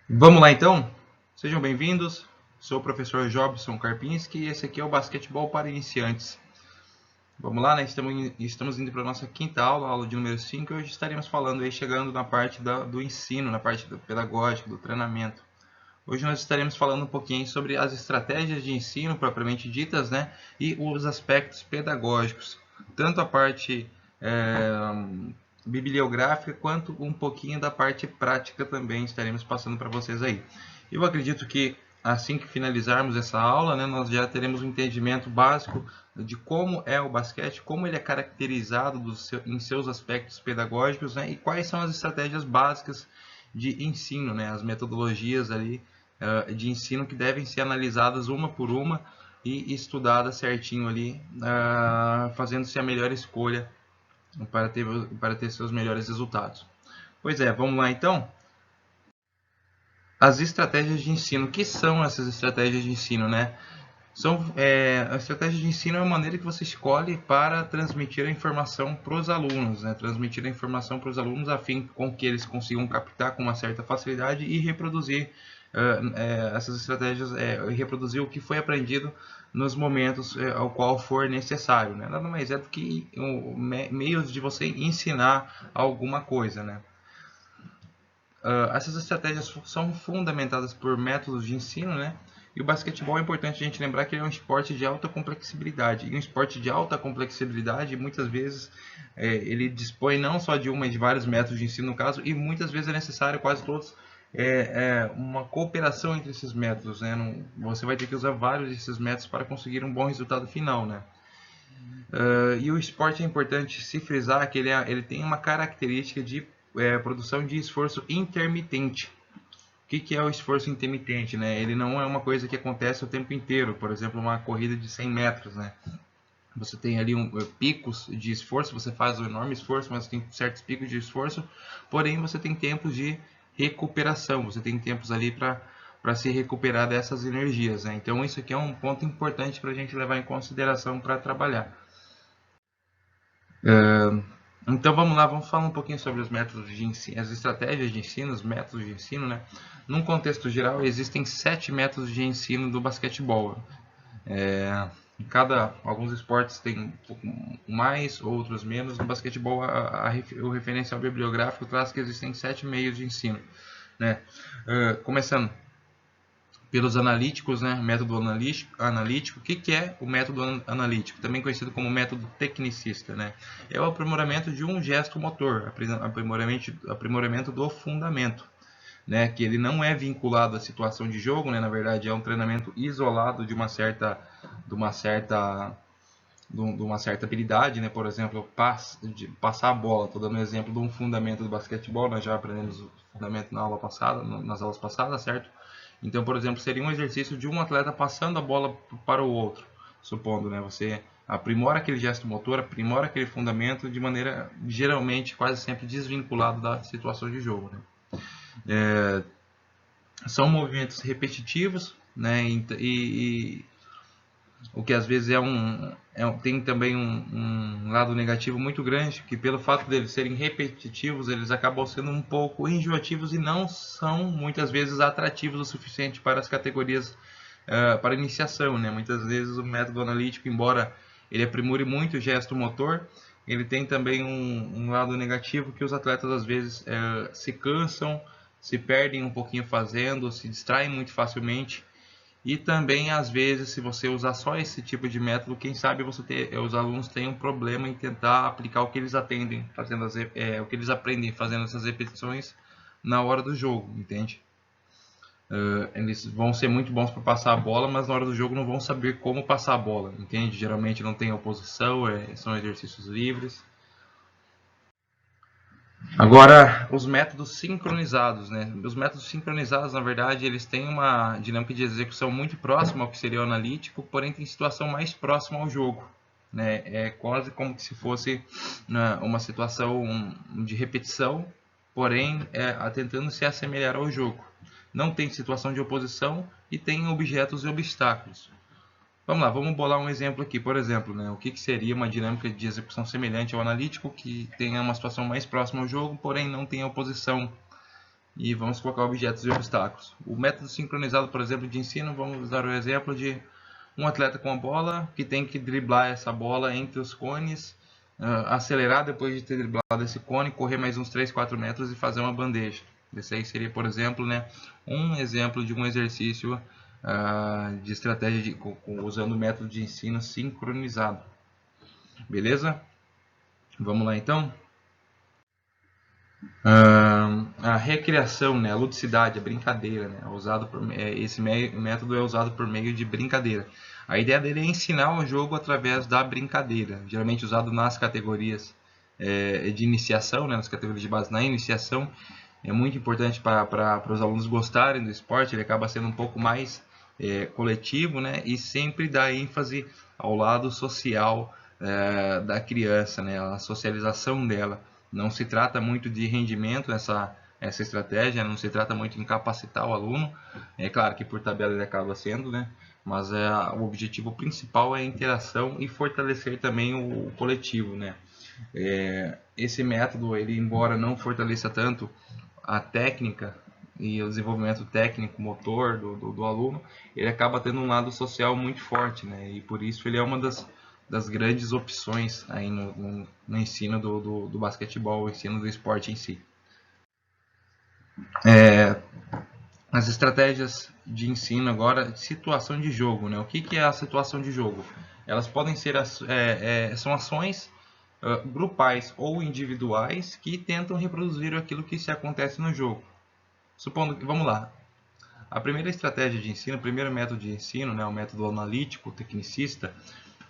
Vamos lá então? Sejam bem-vindos. Sou o professor Jobson Karpinski e esse aqui é o Basquetebol para Iniciantes. Vamos lá, né? Estamos indo para a nossa quinta aula, aula de número 5, e hoje estaremos falando aí, chegando na parte do ensino, na parte do pedagógico, do treinamento. Hoje nós estaremos falando um pouquinho sobre as estratégias de ensino propriamente ditas, né? E os aspectos pedagógicos, tanto a parte bibliográfica quanto um pouquinho da parte prática também estaremos passando para vocês aí. Eu acredito que assim que finalizarmos essa aula, né, nós já teremos um entendimento básico de como é o basquete, como ele é caracterizado em seus aspectos pedagógicos, né, e quais são as estratégias básicas de ensino, né, as metodologias ali de ensino que devem ser analisadas uma por uma e estudadas certinho ali, fazendo-se a melhor escolha para ter seus melhores resultados. Pois é, vamos lá então. As estratégias de ensino. O que são essas estratégias de ensino, né? A estratégia de ensino é a maneira que você escolhe para transmitir a informação para os alunos, né? Transmitir a informação para os alunos a fim com que eles consigam captar com uma certa facilidade e reproduzir essas estratégias, reproduzir o que foi aprendido nos momentos ao qual for necessário, né? Nada mais é do que meios de você ensinar alguma coisa, né? Essas estratégias são fundamentadas por métodos de ensino, né? E o basquetebol é importante a gente lembrar que ele é um esporte de alta complexibilidade. E um esporte de alta complexibilidade, muitas vezes, ele dispõe não só de uma, mas de vários métodos de ensino, no caso, e muitas vezes é necessário, quase todos, uma cooperação entre esses métodos, né? Você vai ter que usar vários desses métodos para conseguir um bom resultado final, né? E o esporte é importante se frisar que ele tem uma característica de produção de esforço intermitente. O que é o esforço intermitente, né? Ele não é uma coisa que acontece o tempo inteiro. Por exemplo, uma corrida de 100 metros, né? Você tem ali picos de esforço, você faz um enorme esforço, mas tem certos picos de esforço, porém você tem tempos de recuperação, você tem tempos ali para se recuperar dessas energias, né? Então isso aqui é um ponto importante para a gente levar em consideração para trabalhar. Então vamos lá, vamos falar um pouquinho sobre os métodos de ensino, as estratégias de ensino, os métodos de ensino, né? Num contexto geral, existem 7 métodos de ensino do basquetebol. Alguns esportes têm um pouco mais, outros menos. No basquetebol, o referencial bibliográfico traz que existem 7 meios de ensino, né? Começando pelos analíticos, né? Método analítico. O que é o método analítico? Também conhecido como método tecnicista, né? É o aprimoramento de um gesto motor, aprimoramento do fundamento, né? Que ele não é vinculado à situação de jogo, né? Na verdade, é um treinamento isolado de uma certa habilidade, né? Por exemplo, passar a bola. Estou dando um exemplo de um fundamento do basquetebol. Nós já aprendemos o fundamento nas aulas passadas, certo? Então, por exemplo, seria um exercício de um atleta passando a bola para o outro, supondo, né? Você aprimora aquele gesto motor, aprimora aquele fundamento de maneira geralmente quase sempre desvinculado da situação de jogo, né? São movimentos repetitivos, né? E o que às vezes tem também um lado negativo muito grande, que pelo fato deles serem repetitivos, eles acabam sendo um pouco enjoativos e não são muitas vezes atrativos o suficiente para as categorias para iniciação, né? Muitas vezes o método analítico, embora ele aprimore muito o gesto motor, ele tem também um lado negativo que os atletas às vezes se cansam, se perdem um pouquinho fazendo, se distraem muito facilmente. E também, às vezes, se você usar só esse tipo de método, quem sabe os alunos têm um problema em tentar aplicar o que eles atendem, o que eles aprendem fazendo essas repetições na hora do jogo, entende? Eles vão ser muito bons para passar a bola, mas na hora do jogo não vão saber como passar a bola, entende? Geralmente não tem oposição, são exercícios livres. Agora, os métodos sincronizados, né? Os métodos sincronizados, na verdade, eles têm uma dinâmica de execução muito próxima ao que seria o analítico, porém tem situação mais próxima ao jogo, né? É quase como se fosse uma situação de repetição, porém tentando se assemelhar ao jogo. Não tem situação de oposição e tem objetos e obstáculos. Vamos lá, vamos bolar um exemplo aqui. Por exemplo, né, o que seria uma dinâmica de execução semelhante ao analítico, que tenha uma situação mais próxima ao jogo, porém não tenha oposição e vamos colocar objetos e obstáculos. O método sincronizado, por exemplo, de ensino, vamos usar o exemplo de um atleta com a bola que tem que driblar essa bola entre os cones, acelerar depois de ter driblado esse cone, correr mais uns 3, 4 metros e fazer uma bandeja. Esse aí seria, por exemplo, né, um exemplo de um exercício de estratégia usando o método de ensino sincronizado. Beleza? Vamos lá então? A recriação, né, a ludicidade, a brincadeira, né, esse método é usado por meio de brincadeira. A ideia dele é ensinar o jogo através da brincadeira, geralmente usado nas categorias de iniciação, né, nas categorias de base na iniciação. É muito importante para os alunos gostarem do esporte, ele acaba sendo um pouco mais coletivo, né, e sempre dá ênfase ao lado social da criança, né, a socialização dela. Não se trata muito de rendimento essa estratégia, não se trata muito em capacitar o aluno. É claro que por tabela ele acaba sendo, né? Mas o objetivo principal é a interação e fortalecer também o coletivo, né? Esse método, ele embora não fortaleça tanto a técnica e o desenvolvimento técnico, motor do aluno, ele acaba tendo um lado social muito forte, né? E por isso ele é uma das grandes opções aí no ensino do basquetebol, o ensino do esporte em si. As estratégias de ensino agora, situação de jogo, né? O que é a situação de jogo? Elas podem ser são ações grupais ou individuais que tentam reproduzir aquilo que se acontece no jogo. Supondo que, vamos lá, a primeira estratégia de ensino, o primeiro método de ensino, né, o método analítico, tecnicista,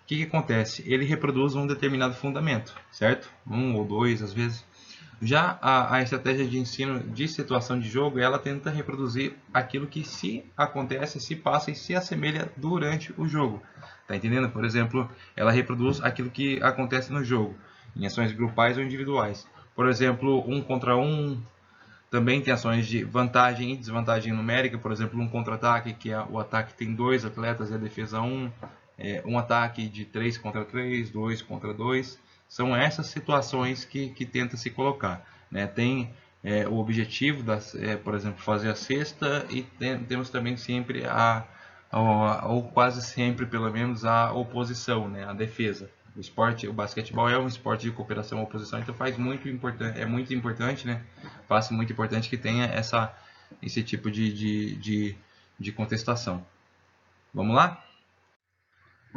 o que acontece? Ele reproduz um determinado fundamento, certo? Um ou dois, às vezes. Já a estratégia de ensino de situação de jogo, ela tenta reproduzir aquilo que se acontece, se passa e se assemelha durante o jogo. Tá entendendo? Por exemplo, ela reproduz aquilo que acontece no jogo, em ações grupais ou individuais. Por exemplo, 1 contra 1. Também tem ações de vantagem e desvantagem numérica, por exemplo, um contra-ataque, que o ataque tem 2 atletas e a defesa 1. Um ataque de 3 contra 3, 2 contra 2. São essas situações que tenta se colocar, né? Tem o objetivo, por exemplo, fazer a cesta, e temos também sempre ou quase sempre, pelo menos, a oposição, né? A defesa. O basquetebol é um esporte de cooperação e oposição, então é muito importante, né? Faz muito importante que tenha esse tipo de contestação. Vamos lá?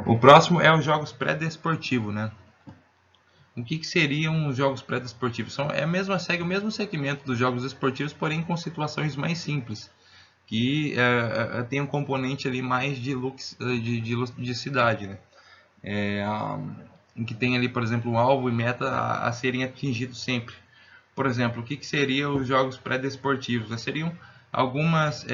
O próximo é os jogos pré-desportivos, né? O que seriam os jogos pré-desportivos? Segue o mesmo segmento dos jogos esportivos, porém com situações mais simples, que tem um componente ali mais de ludicidade, né? Em que tem ali, por exemplo, um alvo e meta a serem atingidos sempre. Por exemplo, o que seriam os jogos pré-desportivos? Seriam algumas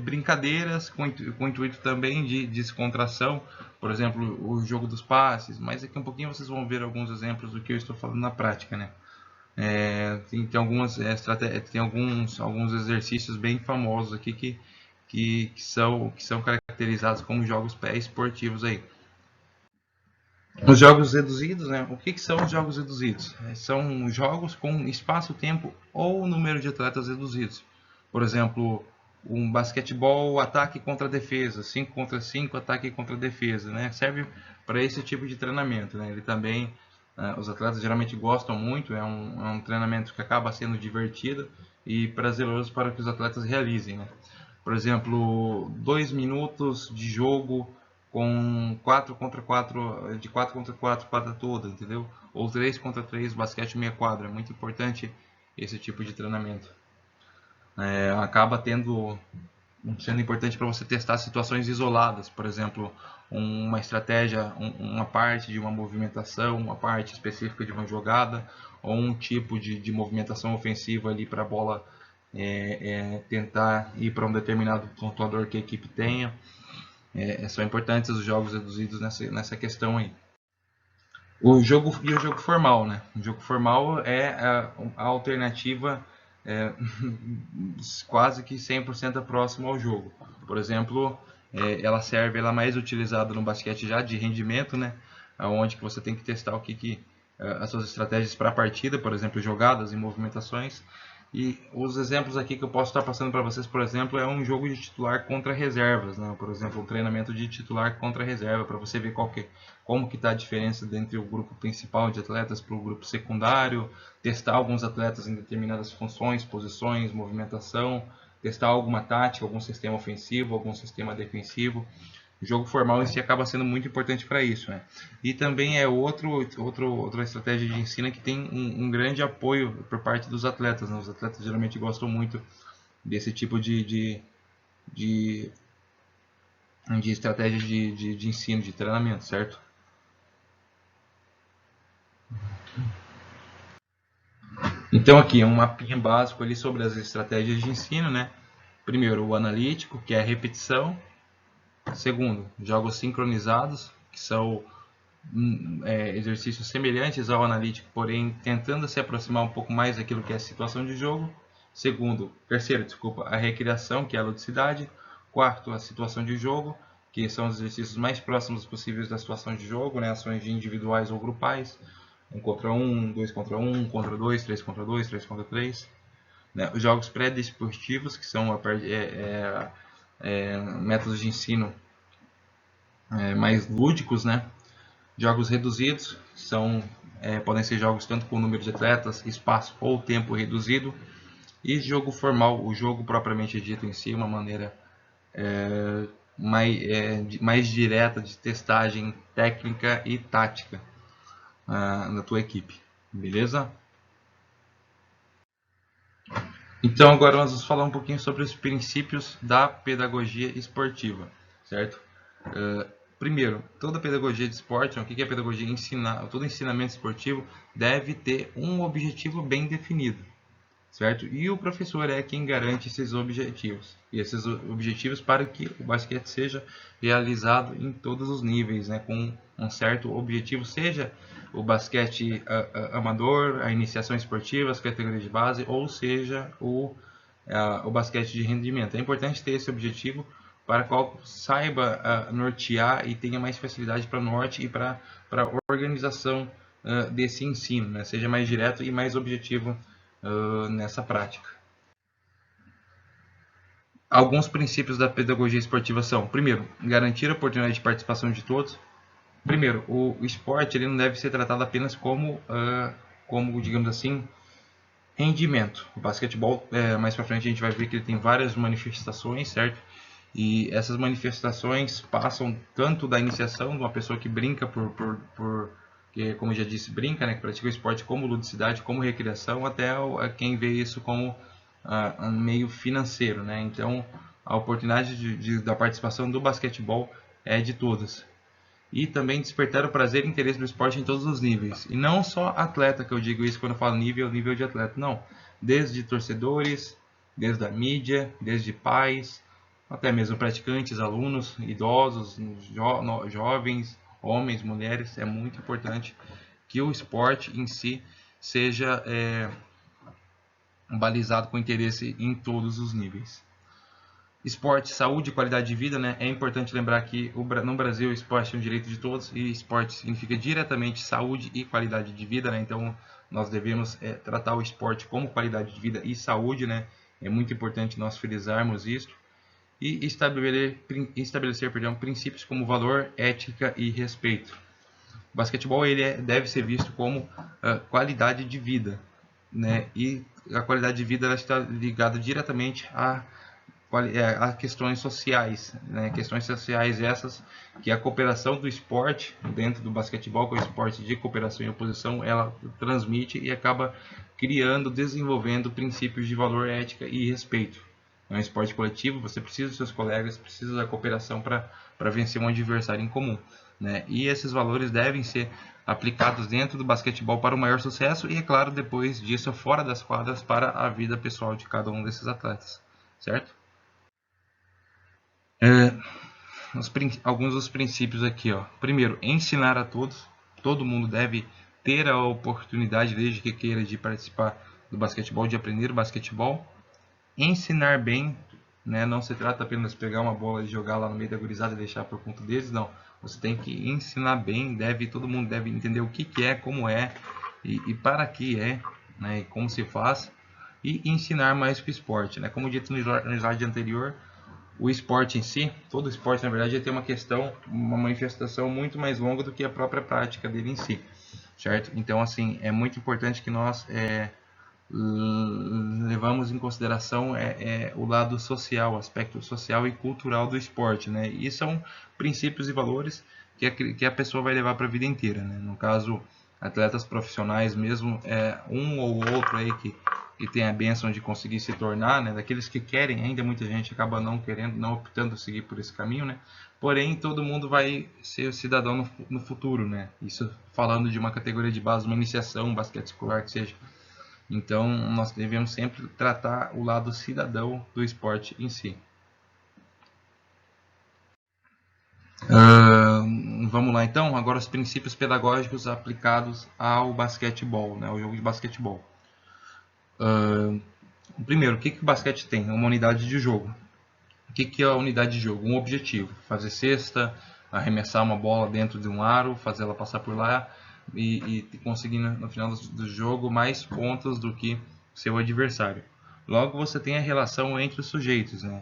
brincadeiras com o intuito também de descontração, por exemplo, o jogo dos passes, mas daqui a um pouquinho vocês vão ver alguns exemplos do que eu estou falando na prática, né? Tem alguns exercícios bem famosos aqui que são caracterizados como jogos pré-esportivos aí. Os jogos reduzidos, né? O que são os jogos reduzidos? São jogos com espaço-tempo ou número de atletas reduzidos. Por exemplo, um basquetebol, ataque contra defesa, 5 contra 5, ataque contra defesa, né? Serve para esse tipo de treinamento, né? Ele também, os atletas geralmente gostam muito, é um treinamento que acaba sendo divertido e prazeroso para que os atletas realizem, né? Por exemplo, 2 minutos de jogo com 4 contra 4, de 4 contra 4 quadra toda, entendeu? Ou 3 contra 3 basquete meia quadra. É muito importante esse tipo de treinamento. Acaba sendo importante para você testar situações isoladas, por exemplo, uma estratégia, uma parte de uma movimentação, uma parte específica de uma jogada, ou um tipo de movimentação ofensiva ali para a bola tentar ir para um determinado pontuador que a equipe tenha. São importantes os jogos reduzidos nessa questão aí. O jogo formal, né? O jogo formal é a alternativa quase que 100% próxima ao jogo. Por exemplo, ela é mais utilizada no basquete já de rendimento, né? Onde que você tem que testar as suas estratégias para a partida, por exemplo, jogadas e movimentações. E os exemplos aqui que eu posso estar passando para vocês, por exemplo, é um jogo de titular contra reservas, né? Por exemplo, um treinamento de titular contra reserva, para você ver como que está a diferença entre o grupo principal de atletas para o grupo secundário, testar alguns atletas em determinadas funções, posições, movimentação, testar alguma tática, algum sistema ofensivo, algum sistema defensivo. O jogo formal em si acaba sendo muito importante para isso, né? E também é outra estratégia de ensino que tem um grande apoio por parte dos atletas, né? Os atletas geralmente gostam muito desse tipo de, de estratégia de ensino, de treinamento, certo? Então aqui é um mapinha básico ali sobre as estratégias de ensino, né? Primeiro, o analítico, que é a repetição. Segundo, jogos sincronizados, que são exercícios semelhantes ao analítico, porém tentando se aproximar um pouco mais daquilo que é a situação de jogo. Terceiro, desculpa, a recriação, que é a ludicidade. Quarto, a situação de jogo, que são os exercícios mais próximos possíveis da situação de jogo, né? Ações individuais ou grupais. 1 contra 1, 2 contra 1, 1 contra 2, 3 contra 2, 3 contra 3. Né? Os jogos pré-desportivos, que são métodos de ensino mais lúdicos, né? Jogos reduzidos podem ser jogos tanto com número de atletas, espaço ou tempo reduzido. E jogo formal, o jogo propriamente dito em si, uma maneira mais direta de testagem técnica e tática na tua equipe. Beleza? Então agora nós vamos falar um pouquinho sobre os princípios da pedagogia esportiva, certo? Primeiro, toda pedagogia de esporte, o que é pedagogia? Todo ensinamento esportivo deve ter um objetivo bem definido, certo? E o professor é quem garante esses objetivos. E esses objetivos para que o basquete seja realizado em todos os níveis, né? Com um certo objetivo, seja o basquete amador, a iniciação esportiva, as categorias de base, ou seja o basquete de rendimento. É importante ter esse objetivo para qual saiba nortear e tenha mais facilidade para norte e para organização desse ensino, né? Seja mais direto e mais objetivo nessa prática. Alguns princípios da pedagogia esportiva são: primeiro, garantir a oportunidade de participação de todos. Primeiro, o esporte ele não deve ser tratado apenas como digamos assim, rendimento. O basquetebol, mais para frente a gente vai ver que ele tem várias manifestações, certo? E essas manifestações passam tanto da iniciação de uma pessoa que brinca que, como eu já disse, brinca, né, que pratica o esporte como ludicidade, como recreação, até quem vê isso como meio financeiro, né? Então, a oportunidade da participação do basquetebol é de todas. E também despertar o prazer e interesse do esporte em todos os níveis. E não só atleta, que eu digo isso quando eu falo nível de atleta, não. Desde torcedores, desde a mídia, desde pais, até mesmo praticantes, alunos, idosos, jovens, homens, mulheres. É muito importante que o esporte em si seja balizado com interesse em todos os níveis. Esporte, saúde e qualidade de vida, né? É importante lembrar que no Brasil o esporte é um direito de todos e esporte significa diretamente saúde e qualidade de vida, né? Então nós devemos tratar o esporte como qualidade de vida e saúde, né? É muito importante nós frisarmos isso e estabelecer princípios como valor, ética e respeito. O basquetebol deve ser visto como qualidade de vida, né? E a qualidade de vida ela está ligada diretamente a questões sociais, né? Questões sociais essas que a cooperação do esporte dentro do basquetebol, que é o esporte de cooperação e oposição, ela transmite e acaba criando, desenvolvendo princípios de valor, ética e respeito. É um esporte coletivo, você precisa dos seus colegas, precisa da cooperação para vencer um adversário em comum, né? E esses valores devem ser aplicados dentro do basquetebol para o maior sucesso e, é claro, depois disso, fora das quadras, para a vida pessoal de cada um desses atletas, certo? É, alguns dos princípios aqui, ó. Primeiro, ensinar a todos. Todo mundo deve ter a oportunidade, desde que queira, de participar do basquetebol, de aprender o basquetebol. Ensinar bem, né? Não se trata apenas de pegar uma bola e jogar lá no meio da gurizada e deixar por conta deles, não. Você tem que ensinar bem, todo mundo deve entender o que é, como é e para que é, né? E como se faz. e ensinar mais que o esporte, né? Como dito no slide anterior, o esporte em si, todo esporte na verdade tem uma manifestação muito mais longa do que a própria prática dele em si, certo? Então assim, é muito importante que nós levamos em consideração o lado social, o aspecto social e cultural do esporte, né? E são princípios e valores que a pessoa vai levar para a vida inteira, né? No caso, atletas profissionais mesmo, um ou outro aí que tem a bênção de conseguir se tornar, né? Daqueles que querem, ainda muita gente acaba não querendo, não optando seguir por esse caminho, né? Porém, todo mundo vai ser cidadão no futuro, né? Isso falando de uma categoria de base, uma iniciação, um basquete escolar que seja. Então, nós devemos sempre tratar o lado cidadão do esporte em si. Vamos lá então, agora os princípios pedagógicos aplicados ao basquetebol, né, ao jogo de basquetebol. Primeiro, o que o basquete tem? Uma unidade de jogo. O que é a unidade de jogo? Um objetivo, fazer cesta, arremessar uma bola dentro de um aro, fazer ela passar por lá e conseguir no final do jogo mais pontos do que seu adversário. Logo, você tem a relação entre os sujeitos, né?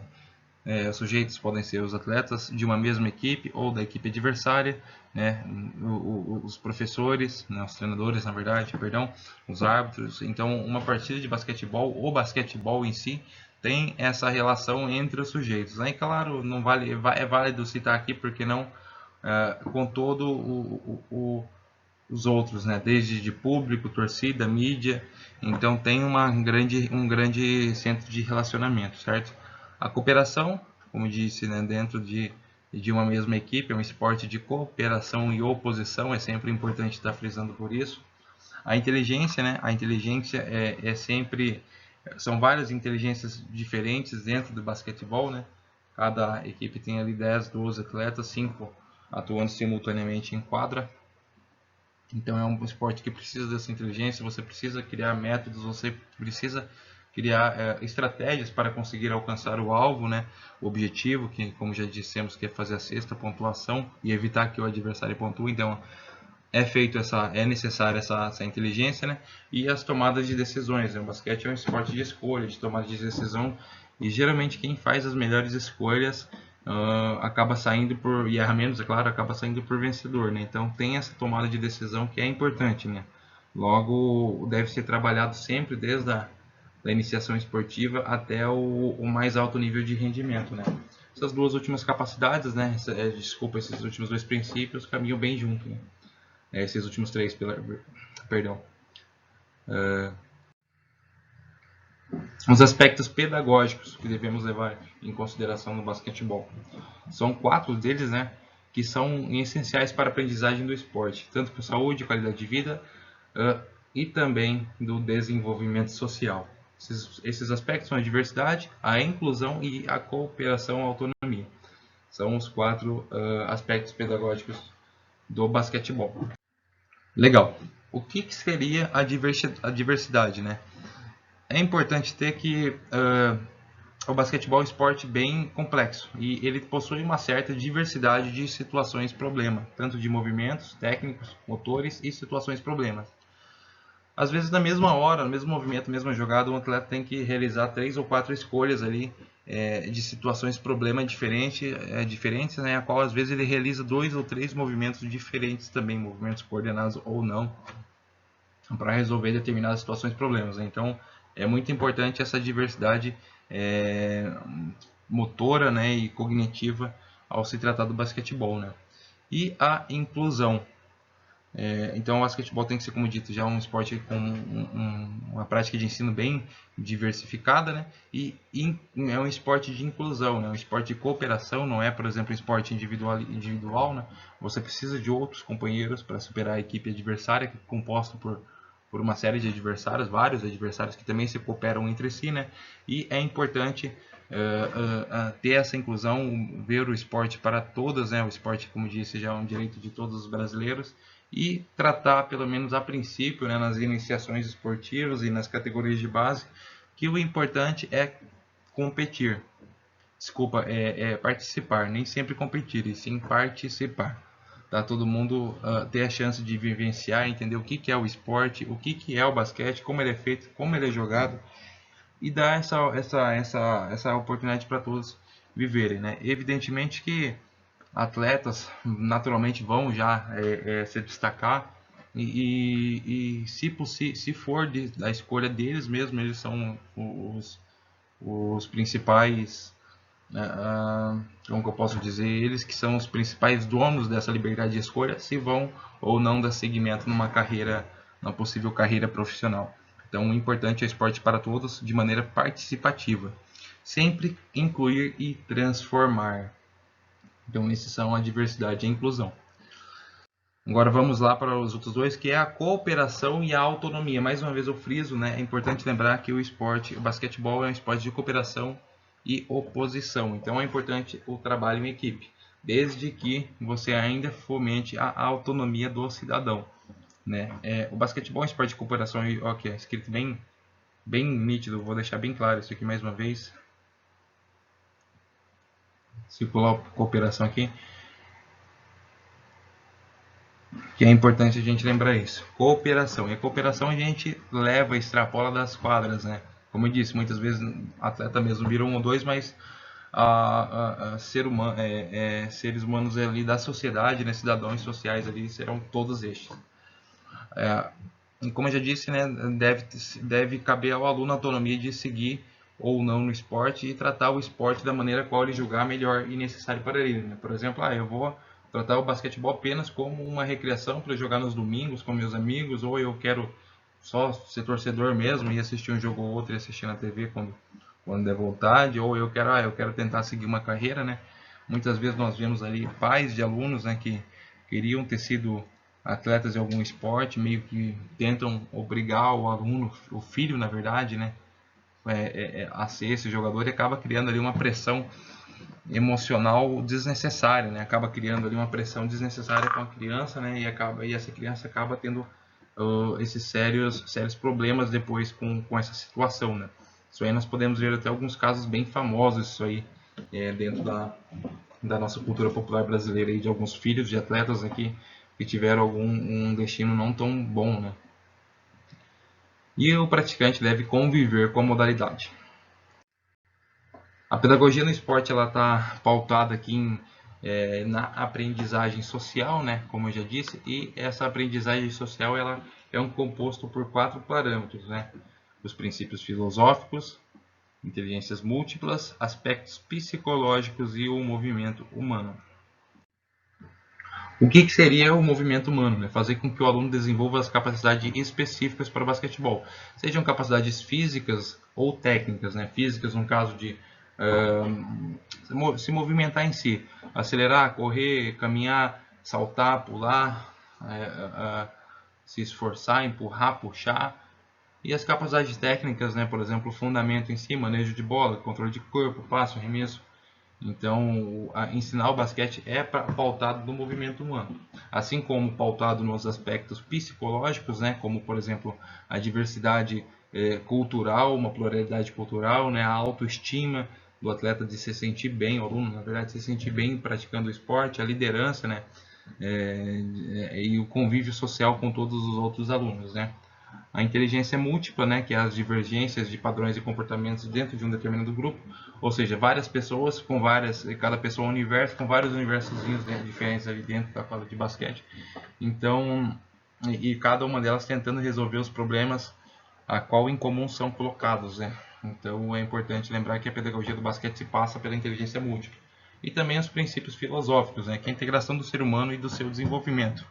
Os sujeitos podem ser os atletas de uma mesma equipe ou da equipe adversária, né? Os professores, né? Os treinadores, na verdade, perdão, os árbitros. Então, uma partida de basquetebol, o basquetebol em si, tem essa relação entre os sujeitos. Aí, claro, não vale, é válido citar aqui, porque não com todo os outros, né? Desde de público, torcida, mídia. Então tem um grande centro de relacionamento, certo? A cooperação, como disse, né? Dentro de uma mesma equipe, é um esporte de cooperação e oposição, é sempre importante estar frisando por isso. A inteligência, né? A inteligência é sempre... São várias inteligências diferentes dentro do basquetebol, né? Cada equipe tem ali 10, 12 atletas, 5 atuando simultaneamente em quadra. Então é um esporte que precisa dessa inteligência, você precisa criar métodos, você precisa criar estratégias para conseguir alcançar o alvo, né? O objetivo, que como já dissemos, que é fazer a cesta, pontuação e evitar que o adversário pontue. Então é necessária essa inteligência, né? E as tomadas de decisões. O basquete é um esporte de escolha, de tomada de decisão, e geralmente quem faz as melhores escolhas acaba saindo por, e erra menos, é claro, acaba saindo por vencedor, né? Então tem essa tomada de decisão que é importante, né? Logo, deve ser trabalhado sempre desde da iniciação esportiva até o mais alto nível de rendimento, né? Essas duas últimas capacidades, né? Esses últimos dois princípios caminham bem junto, né? Esses últimos três, perdão. Os aspectos pedagógicos que devemos levar em consideração no basquetebol. São 4 deles, né, que são essenciais para a aprendizagem do esporte, tanto para a saúde, qualidade de vida e também do desenvolvimento social. Esses aspectos são a diversidade, a inclusão e a cooperação e autonomia. São os 4 aspectos pedagógicos do basquetebol. Legal. O que seria a diversidade, né? É importante ter que o basquetebol é um esporte bem complexo e ele possui uma certa diversidade de situações problema, tanto de movimentos, técnicos, motores e situações problemas. Às vezes na mesma hora, no mesmo movimento, mesma jogada, um atleta tem que realizar 3 ou 4 escolhas ali de situações problema diferentes, né, a qual às vezes ele realiza 2 ou 3 movimentos diferentes também, movimentos coordenados ou não, para resolver determinadas situações problemas. Então é muito importante essa diversidade motora, né, e cognitiva ao se tratar do basquetebol, né? E a inclusão. Então o basquetebol tem que ser, como dito, já um esporte com uma prática de ensino bem diversificada, né? E é um esporte de inclusão, né? Um esporte de cooperação, não é, por exemplo, um esporte individual, né? Você precisa de outros companheiros para superar a equipe adversária, que é composta por uma série de adversários, vários adversários que também se cooperam entre si, né? E é importante ter essa inclusão, ver o esporte para todas, né? O esporte, como disse, já é um direito de todos os brasileiros, e tratar, pelo menos a princípio, né, nas iniciações esportivas e nas categorias de base, que o importante é competir. Desculpa, participar, nem sempre competir, e sim participar. Tá? Todo mundo ter a chance de vivenciar, entender o que é o esporte, o que é o basquete, como ele é feito, como ele é jogado, e dar essa oportunidade para todos viverem, né? Evidentemente que atletas naturalmente vão já se destacar se for da escolha deles mesmo, eles são os principais, como que eu posso dizer, eles que são os principais donos dessa liberdade de escolha, se vão ou não dar seguimento numa possível carreira profissional. Então, o importante é o esporte para todos de maneira participativa, sempre incluir e transformar. Então, esses são a diversidade e a inclusão. Agora vamos lá para os outros dois, que é a cooperação e a autonomia. Mais uma vez eu friso, né? É importante lembrar que o basquetebol é um esporte de cooperação e oposição. Então é importante o trabalho em equipe, desde que você ainda fomente a autonomia do cidadão, né? O basquetebol é um esporte de cooperação e, ok, escrito bem nítido. Vou deixar bem claro isso aqui mais uma vez. Circular cooperação aqui. Que é importante a gente lembrar isso. Cooperação. E a cooperação a gente leva, extrapola das quadras, né? Como eu disse, muitas vezes atleta mesmo vira um ou dois, mas seres humanos ali da sociedade, né, cidadãos sociais ali serão todos estes. E como eu já disse, né, deve caber ao aluno a autonomia de seguir ou não no esporte e tratar o esporte da maneira qual ele julgar melhor e necessário para ele, né? Por exemplo, eu vou tratar o basquetebol apenas como uma recreação para jogar nos domingos com meus amigos, ou eu quero só ser torcedor mesmo e assistir um jogo ou outro e assistir na TV quando der vontade, ou eu quero tentar seguir uma carreira, né? Muitas vezes nós vemos ali pais de alunos, né, que queriam ter sido atletas de algum esporte, meio que tentam obrigar o aluno, o filho na verdade, né, a ser esse jogador, e acaba criando ali uma pressão emocional desnecessária, né? Acaba criando ali uma pressão desnecessária com a criança, né? E essa criança acaba tendo esses sérios problemas depois com essa situação, né? Isso aí nós podemos ver até alguns casos bem famosos, isso aí dentro da nossa cultura popular brasileira, aí, de alguns filhos de atletas aqui que tiveram um destino não tão bom, né? E o praticante deve conviver com a modalidade. A pedagogia no esporte ela está pautada aqui na aprendizagem social, né, como eu já disse, e essa aprendizagem social ela é um composto por 4 parâmetros, né? Os princípios filosóficos, inteligências múltiplas, aspectos psicológicos e o movimento humano. O que seria o movimento humano? Né? Fazer com que o aluno desenvolva as capacidades específicas para o basquetebol, sejam capacidades físicas ou técnicas, né? Físicas no caso de se movimentar em si, acelerar, correr, caminhar, saltar, pular, se esforçar, empurrar, puxar. E as capacidades técnicas, né? Por exemplo, o fundamento em si, manejo de bola, controle de corpo, passo, arremesso. Então, ensinar o basquete é pautado no movimento humano, assim como pautado nos aspectos psicológicos, né, como por exemplo a diversidade cultural, uma pluralidade cultural, né, a autoestima do atleta de se sentir bem, o aluno na verdade se sentir bem praticando o esporte, a liderança, né, e o convívio social com todos os outros alunos, né. A inteligência múltipla, né, que é as divergências de padrões e comportamentos dentro de um determinado grupo, ou seja, várias pessoas com cada pessoa é um universo, com vários universozinhos diferentes ali dentro da quadra de basquete. Então, e cada uma delas tentando resolver os problemas a qual em comum são colocados, né? Então é importante lembrar que a pedagogia do basquete se passa pela inteligência múltipla. E também os princípios filosóficos, né, que é a integração do ser humano e do seu desenvolvimento.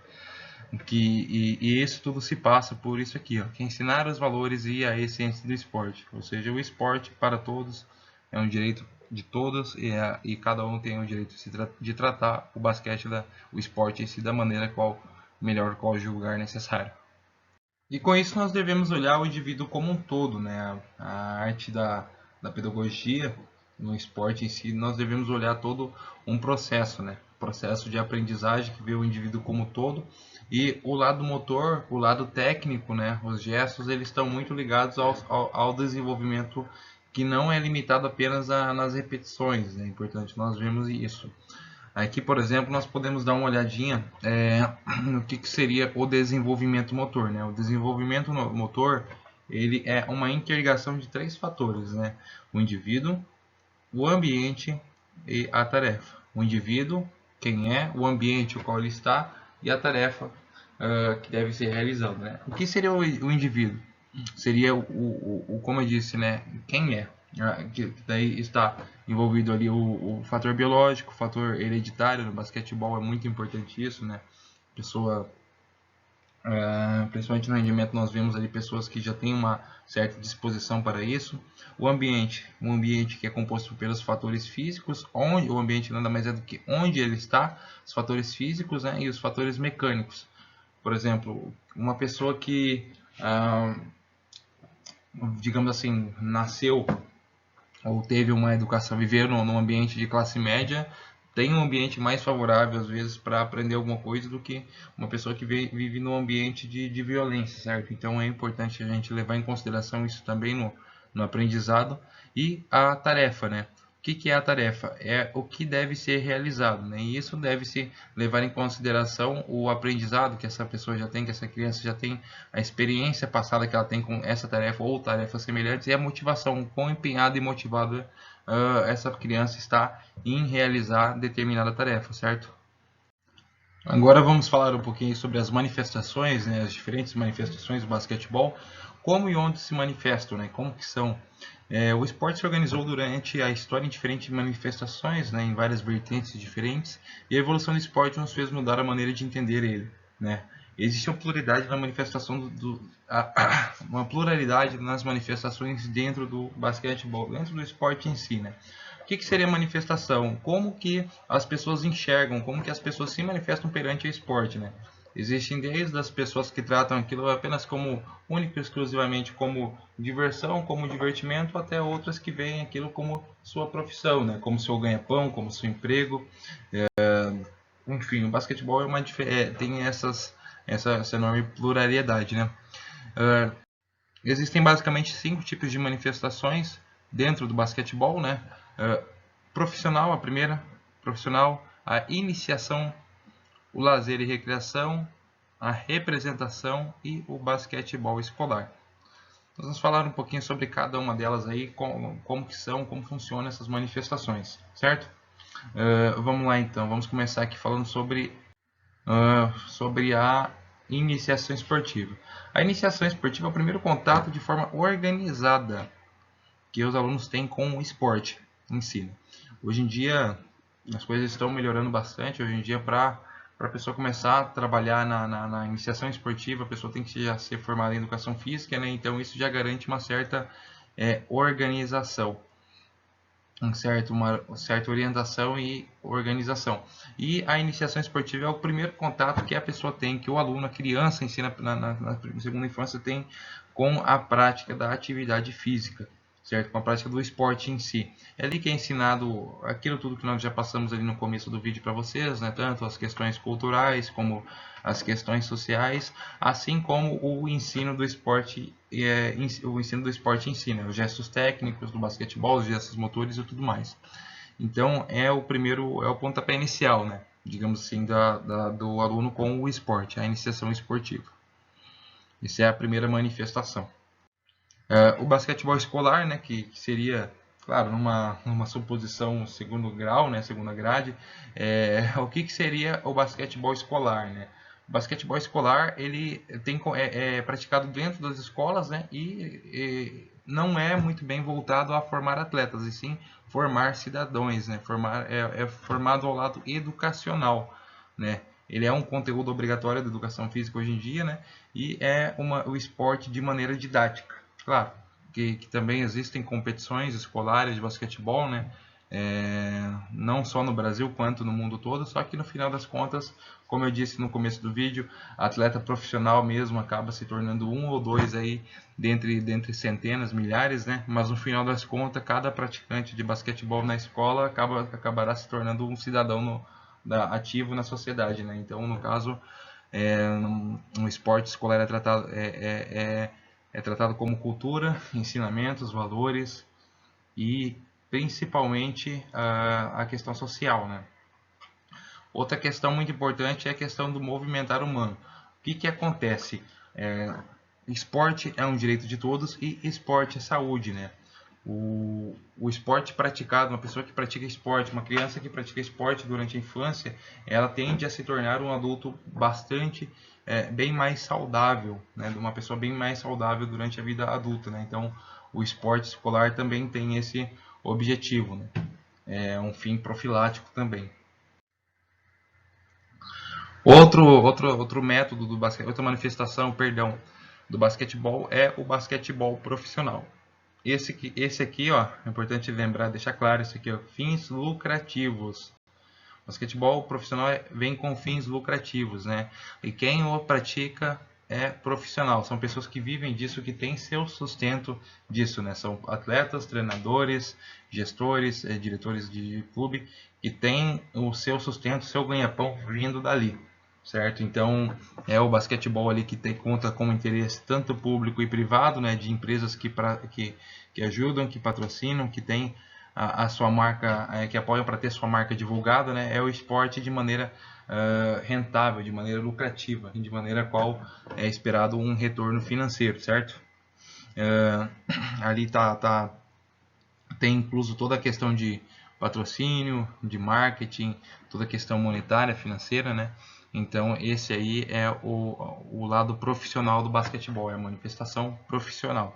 E isso tudo se passa por isso aqui, ó, que é ensinar os valores e a essência do esporte. Ou seja, o esporte para todos é um direito de todos e cada um tem o direito de tratar o basquete, o esporte em si da maneira qual julgar necessário. E com isso nós devemos olhar o indivíduo como um todo, né? A arte da pedagogia no esporte em si, nós devemos olhar todo um processo, né? Processo de aprendizagem que vê o indivíduo como um todo, e o lado motor, o lado técnico, né? Os gestos, eles estão muito ligados ao desenvolvimento que não é limitado apenas nas repetições, é importante nós vemos isso. Aqui, por exemplo, nós podemos dar uma olhadinha no que seria o desenvolvimento motor, né? O desenvolvimento motor ele é uma interligação de 3 fatores, né? O indivíduo, o ambiente e a tarefa. O indivíduo, quem é, o ambiente o qual ele está e a tarefa que deve ser realizada, né? O que seria o indivíduo? Seria como eu disse, né? Quem é? Que daí está envolvido ali o fator biológico, o fator hereditário. No basquetebol é muito importante isso, né? Pessoa, principalmente no rendimento, nós vemos ali pessoas que já têm uma certa disposição para isso. O ambiente que é composto pelos fatores físicos, onde o ambiente nada mais é do que onde ele está, os fatores físicos, né, e os fatores mecânicos. Por exemplo, uma pessoa que, digamos assim, nasceu ou teve uma educação, viveu num ambiente de classe média, tem um ambiente mais favorável às vezes para aprender alguma coisa do que uma pessoa que vive num ambiente de violência, certo? Então é importante a gente levar em consideração isso também no aprendizado. E a tarefa, né? O que é a tarefa? É o que deve ser realizado, né? E isso deve se levar em consideração o aprendizado que essa pessoa já tem, que essa criança já tem, a experiência passada que ela tem com essa tarefa ou tarefas semelhantes, e a motivação, quão empenhada e motivada essa criança está em realizar determinada tarefa, certo? Agora vamos falar um pouquinho sobre as manifestações, né, as diferentes manifestações do basquetebol, como e onde se manifestam, né, como que são. O esporte se organizou durante a história em diferentes manifestações, né, em várias vertentes diferentes, e a evolução do esporte nos fez mudar a maneira de entender ele, né. Existe uma pluralidade na manifestação uma pluralidade nas manifestações dentro do basquetebol, dentro do esporte em si, né. O que seria manifestação? Como que as pessoas enxergam, como que as pessoas se manifestam perante o esporte, né? Existem desde as pessoas que tratam aquilo apenas como único e exclusivamente como diversão, como divertimento, até outras que veem aquilo como sua profissão, né? Como seu ganha-pão, como seu emprego. Enfim, o basquetebol tem essa enorme pluralidade, né? Existem basicamente 5 tipos de manifestações dentro do basquetebol, né? Profissional, a primeira, profissional, a iniciação, o lazer e recreação, a representação e o basquetebol escolar. Nós vamos falar um pouquinho sobre cada uma delas aí, como que são, como funcionam essas manifestações, certo? Vamos lá então, vamos começar aqui falando sobre a iniciação esportiva. A iniciação esportiva é o primeiro contato de forma organizada que os alunos têm com o esporte em si. Hoje em dia, as coisas estão melhorando bastante. Hoje em dia, para a pessoa começar a trabalhar na iniciação esportiva, a pessoa tem que já ser formada em educação física, né? Então isso já garante uma certa organização, uma certa orientação e organização. E a iniciação esportiva é o primeiro contato que a pessoa tem, que o aluno, a criança ensina na segunda infância tem com a prática da atividade física, certo? Com a prática do esporte em si. É ali que é ensinado aquilo tudo que nós já passamos ali no começo do vídeo para vocês, né? Tanto as questões culturais como as questões sociais, assim como o ensino do esporte, o ensino do esporte em si, né? Os gestos técnicos do basquetebol, os gestos motores e tudo mais. Então é o pontapé inicial, né? Digamos assim, do aluno com o esporte, a iniciação esportiva. Essa é a primeira manifestação. O basquetebol escolar, né, que seria, claro, numa suposição segundo grau, né, segunda grade, o que seria o basquetebol escolar, né? O basquetebol escolar ele é praticado dentro das escolas, né, e não é muito bem voltado a formar atletas, e sim formar cidadãos, né? É formado ao lado educacional, né? Ele é um conteúdo obrigatório da educação física hoje em dia, né? E é o esporte de maneira didática. Claro, que também existem competições escolares de basquetebol, né? Não só no Brasil quanto no mundo todo, só que no final das contas, como eu disse no começo do vídeo, atleta profissional mesmo acaba se tornando um ou dois aí dentre centenas, milhares, né? Mas no final das contas, cada praticante de basquetebol na escola acabará se tornando um cidadão ativo na sociedade, né? Então, no caso, um esporte escolar é tratado como cultura, ensinamentos, valores e principalmente a questão social, né? Outra questão muito importante é a questão do movimentar humano. O que acontece? esporte é um direito de todos e esporte é saúde, né? O esporte praticado, uma pessoa que pratica esporte, uma criança que pratica esporte durante a infância, ela tende a se tornar um adulto bastante, bem mais saudável, né? Uma pessoa bem mais saudável durante a vida adulta, né? Então, o esporte escolar também tem esse objetivo, né? É um fim profilático também. Outro método do basquete, outra manifestação, perdão, do basquetebol é o basquetebol profissional. Esse aqui, ó, é importante lembrar, deixar claro, esse aqui, ó, fins lucrativos. O basquetebol profissional vem com fins lucrativos, né? E quem o pratica é profissional, são pessoas que vivem disso, que têm seu sustento disso, né? São atletas, treinadores, gestores, diretores de clube, que têm o seu sustento, seu ganha-pão vindo dali, certo? Então, é o basquetebol ali que conta com interesse tanto público e privado, né? De empresas que ajudam, que patrocinam, que têm a sua marca, que apoiam para ter sua marca divulgada, né? É o esporte de maneira rentável, de maneira lucrativa, de maneira qual é esperado um retorno financeiro, certo? Ali tem incluso toda a questão de patrocínio, de marketing, toda a questão monetária, financeira, né? Então esse aí é o lado profissional do basquetebol, é a manifestação profissional.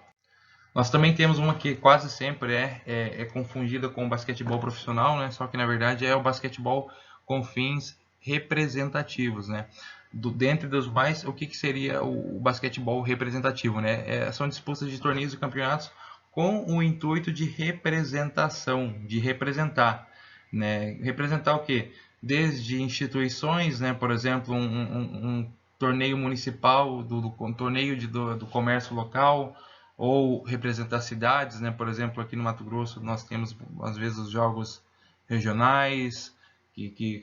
Nós também temos uma que quase sempre é confundida com o basquetebol profissional, né? Só que na verdade é o basquetebol com fins representativos, né? Dentre dos mais, o que seria o basquetebol representativo, né? São disputas de torneios e campeonatos com o intuito de representação, de representar, né? Representar o quê? Desde instituições, né? Por exemplo, um torneio municipal, um torneio do comércio local, ou representar cidades, né? Por exemplo, aqui no Mato Grosso nós temos às vezes os jogos regionais,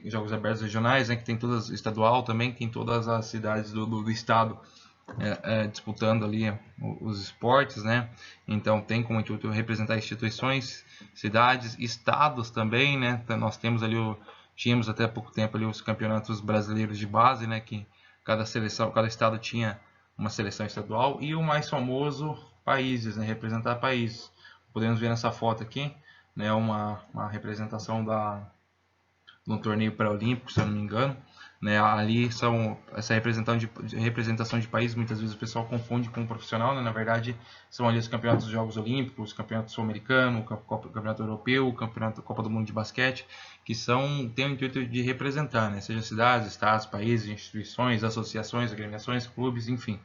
jogos abertos regionais, né? Que tem todas, estadual também, tem todas as cidades do estado disputando ali os esportes, né? Então tem como intuito representar instituições, cidades, estados também, né? Nós temos ali tínhamos até há pouco tempo ali os campeonatos brasileiros de base, né? Que cada seleção, cada estado tinha uma seleção estadual, e o mais famoso, países, né? Representar países. Podemos ver nessa foto aqui, né? Uma representação de um torneio pré-olímpico, se eu não me engano, né? Ali essa representação de país, muitas vezes o pessoal confunde com o profissional, né? Na verdade são ali os campeonatos dos Jogos Olímpicos, campeonato sul-americano, campeonato europeu, campeonato Copa do Mundo de basquete, que têm o intuito de representar, né? Seja cidades, estados, países, instituições, associações, agremiações, clubes, enfim.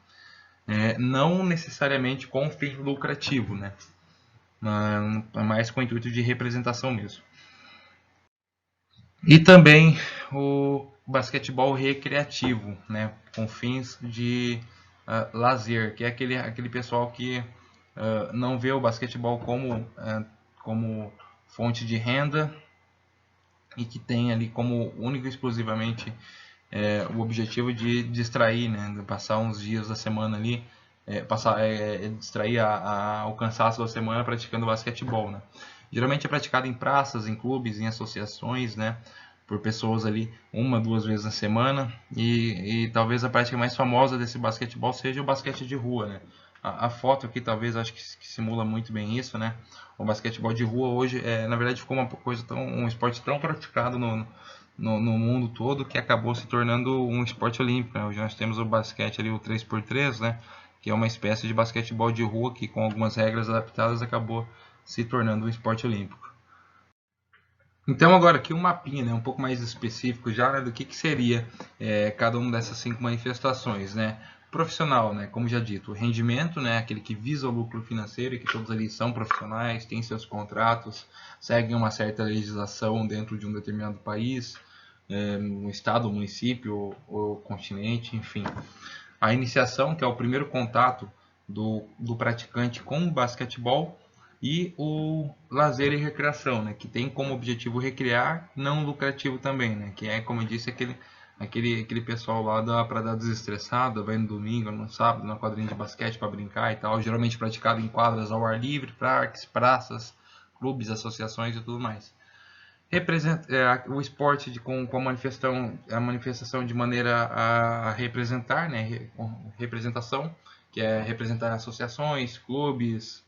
Não necessariamente com fim lucrativo, né? Mas com o intuito de representação mesmo. E também o basquetebol recreativo, né, com fins de lazer, que é aquele pessoal que não vê o basquetebol como fonte de renda e que tem ali como único e exclusivamente o objetivo de distrair, né, de passar uns dias da semana ali, distrair o cansaço da semana praticando basquetebol, né. Geralmente é praticado em praças, em clubes, em associações, né, por pessoas ali uma, duas vezes na semana, e talvez a prática mais famosa desse basquetebol seja o basquete de rua, né. A foto aqui talvez acho que simula muito bem isso, né. O basquetebol de rua hoje na verdade ficou um esporte tão praticado no mundo todo, que acabou se tornando um esporte olímpico, né? Hoje nós temos o basquete ali, o 3x3, né? Que é uma espécie de basquetebol de rua que, com algumas regras adaptadas, acabou se tornando um esporte olímpico. Então agora aqui um mapinha, né, um pouco mais específico já, né, do que seria cada uma dessas 5 manifestações, né? Profissional, né, como já dito, o rendimento, né, aquele que visa o lucro financeiro, e que todos ali são profissionais, têm seus contratos, seguem uma certa legislação dentro de um determinado país, um estado, município ou continente, enfim. A iniciação, que é o primeiro contato do praticante com o basquetebol, e o lazer e recreação, né, que tem como objetivo recriar, não lucrativo também, né, que é, como eu disse, aquele pessoal lá para dar desestressada, vai no domingo, no sábado, na quadrinha de basquete para brincar e tal, geralmente praticado em quadras ao ar livre, parques, praças, clubes, associações e tudo mais. O esporte com a manifestação de maneira a representar, né, representação, que é representar associações, clubes,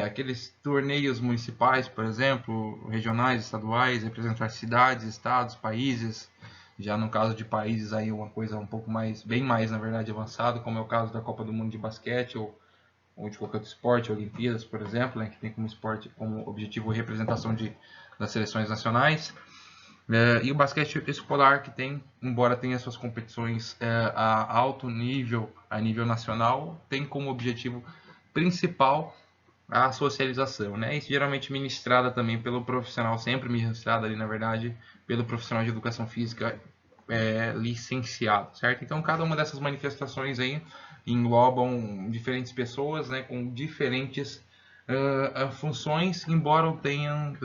aqueles torneios municipais, por exemplo, regionais, estaduais, representar cidades, estados, países. Já no caso de países aí uma coisa um pouco mais, bem mais na verdade avançada, como é o caso da Copa do Mundo de basquete ou de qualquer outro esporte, Olimpíadas, por exemplo, né, que tem como esporte como objetivo a representação das seleções nacionais. E o basquete escolar que tem, embora tenha suas competições a alto nível, a nível nacional, tem como objetivo principal a socialização, né? Isso geralmente ministrada também pelo profissional, sempre ministrada ali na verdade, pelo profissional de educação física licenciado, certo? Então cada uma dessas manifestações aí englobam diferentes pessoas, né, com diferentes funções, embora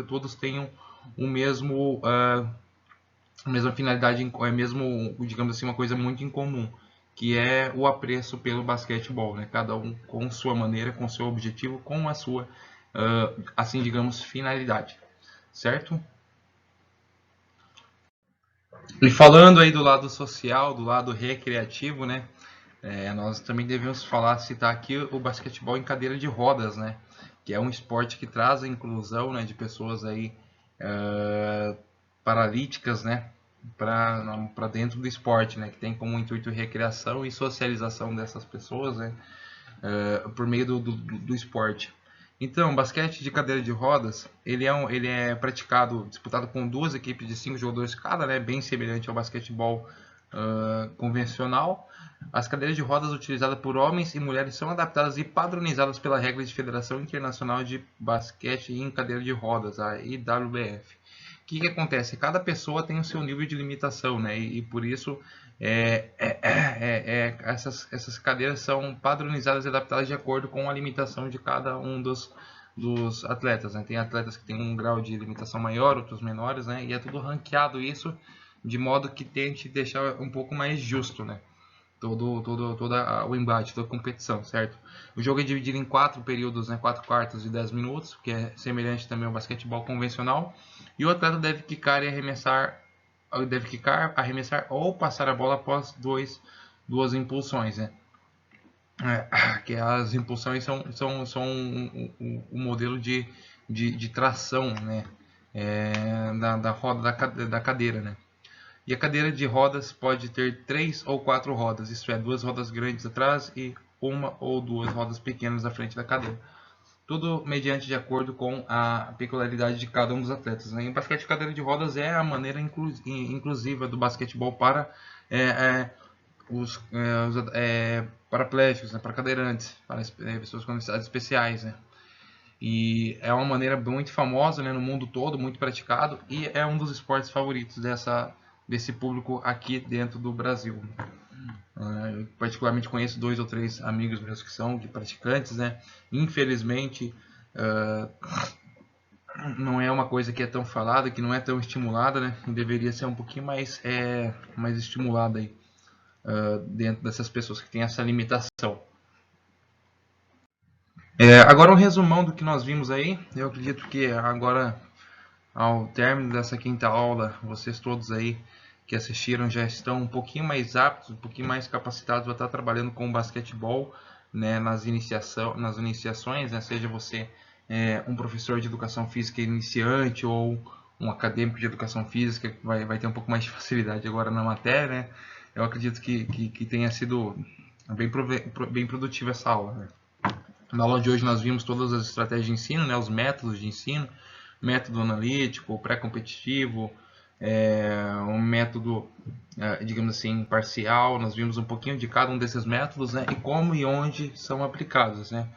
todos tenham o mesmo a mesma finalidade, é mesmo, digamos assim, uma coisa muito incomum, que é o apreço pelo basquetebol, né? Cada um com sua maneira, com seu objetivo, com a sua, assim, digamos, finalidade, certo? E falando aí do lado social, do lado recreativo, né? Nós também devemos citar aqui o basquetebol em cadeira de rodas, né? Que é um esporte que traz a inclusão, né, de pessoas aí paralíticas, né? Para dentro do esporte, né? Que tem como intuito recreação e socialização dessas pessoas, né? Por meio do esporte. Então, o basquete de cadeira de rodas, ele é praticado, disputado com duas equipes de 5 jogadores cada, né, bem semelhante ao basquetebol convencional. As cadeiras de rodas utilizadas por homens e mulheres são adaptadas e padronizadas pela regra de Federação Internacional de Basquete em Cadeira de Rodas, a IWBF. O que acontece? Cada pessoa tem o seu nível de limitação, né? E por isso essas cadeiras são padronizadas e adaptadas de acordo com a limitação de cada um dos atletas, né? Tem atletas que têm um grau de limitação maior, outros menores, né? E é tudo ranqueado isso de modo que tente deixar um pouco mais justo, né? Todo o embate, toda a competição, certo? O jogo é dividido em 4 períodos, né? 4 quartos de 10 minutos, que é semelhante também ao basquetebol convencional. E o atleta deve quicar, arremessar ou passar a bola após duas impulsões, né? Que as impulsões são um modelo de tração, né? Da roda da cadeira, né? E a cadeira de rodas pode ter 3 ou 4 rodas, isto é, 2 rodas grandes atrás e uma ou 2 rodas pequenas à frente da cadeira. Tudo mediante de acordo com a peculiaridade de cada um dos atletas, né? E o basquete de cadeira de rodas é a maneira inclusiva do basquetebol para os paraplégicos, né? Para cadeirantes, para pessoas com necessidades especiais, né? E é uma maneira muito famosa, né, no mundo todo, muito praticado, e é um dos esportes favoritos desse público aqui dentro do Brasil. Eu particularmente conheço 2 ou 3 amigos meus que são de praticantes, né? Infelizmente, não é uma coisa que é tão falada, que não é tão estimulada, né? Deveria ser um pouquinho mais estimulada aí, dentro dessas pessoas que têm essa limitação. Agora um resumão do que nós vimos aí. Eu acredito que agora, ao término dessa quinta aula, vocês todos aí que assistiram já estão um pouquinho mais aptos, um pouquinho mais capacitados para estar trabalhando com o basquetebol, né, nas iniciações, né, seja você um professor de educação física iniciante ou um acadêmico de educação física que vai ter um pouco mais de facilidade agora na matéria, né? Eu acredito que tenha sido bem produtiva essa aula, né? Na aula de hoje nós vimos todas as estratégias de ensino, né, os métodos de ensino, método analítico, pré-competitivo, um método, digamos assim, parcial. Nós vimos um pouquinho de cada um desses métodos, né, e como e onde são aplicados, né.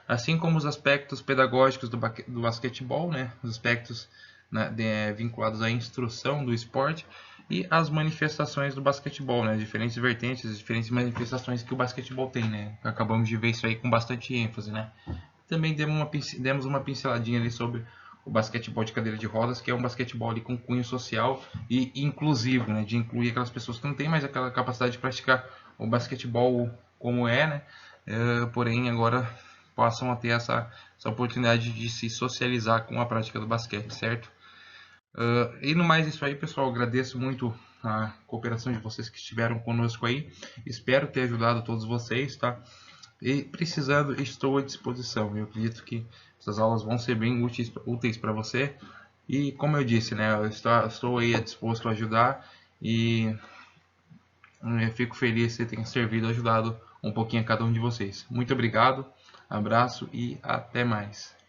Assim como os aspectos pedagógicos do basquetebol, né, os aspectos, né, vinculados à instrução do esporte e as manifestações do basquetebol, né, diferentes vertentes, as diferentes manifestações que o basquetebol tem, né. Acabamos de ver isso aí com bastante ênfase, né. Também demos uma pinceladinha ali sobre o basquetebol de cadeira de rodas, que é um basquetebol ali com cunho social e inclusivo, né, de incluir aquelas pessoas que não têm mais aquela capacidade de praticar o basquetebol como né, porém agora passam a ter essa oportunidade de se socializar com a prática do basquete, certo? E no mais isso aí, pessoal, agradeço muito a cooperação de vocês que estiveram conosco aí, espero ter ajudado todos vocês, tá? E precisando, estou à disposição. Eu acredito que essas aulas vão ser bem úteis para você. E como eu disse, né, eu estou aí disposto a ajudar e eu fico feliz de ter servido, ajudado um pouquinho a cada um de vocês. Muito obrigado, abraço e até mais.